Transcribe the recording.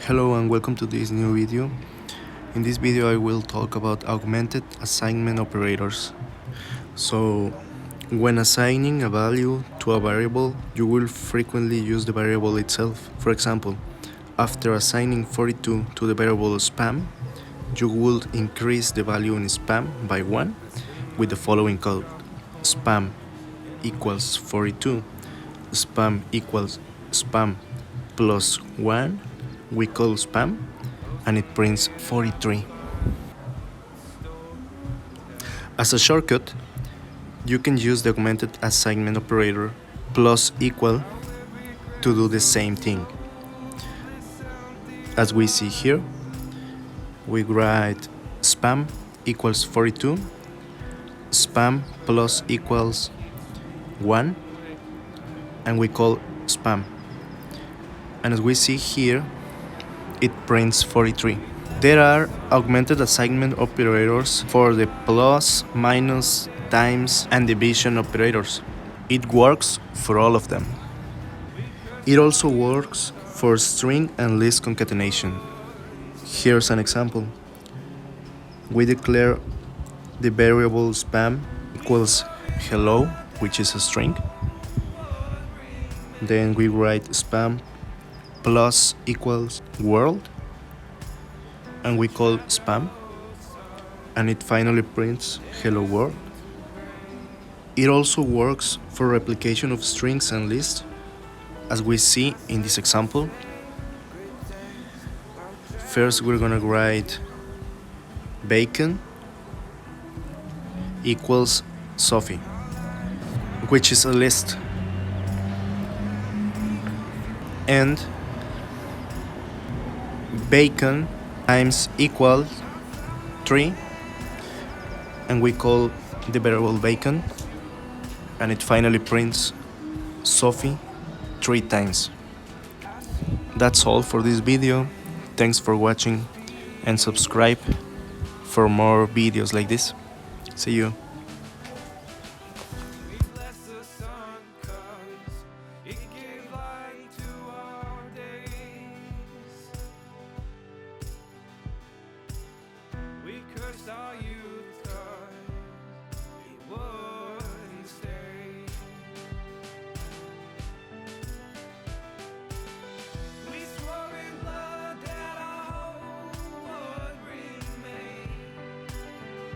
Hello and welcome to this new video. In this video I will talk about augmented assignment operators. So when assigning a value to a variable, you will frequently use the variable itself. For example, after assigning 42 to the variable spam, you will increase the value in spam by 1 with the following code: spam equals 42, spam equals spam plus 1, we call spam, and it prints 43. As a shortcut, you can use the augmented assignment operator plus equal to do the same thing. As we see here, we write spam equals 42, spam plus equals 1, and we call spam. And as we see here, it prints 43. There are augmented assignment operators for the plus, minus, times, and division operators. It works for all of them. It also works for string and list concatenation. Here's an example. We declare the variable spam equals hello, which is a string. Then we write spam plus equals world, and we call spam, and it finally prints hello world. It also works for replication of strings and lists, as we see in this example. First we're gonna write bacon equals Sophie, which is a list, and bacon times equals 3, and we call the variable bacon, and it finally prints Sophie 3 times. That's all for this video. Thanks for watching and subscribe for more videos like this. See you. We cursed our youth.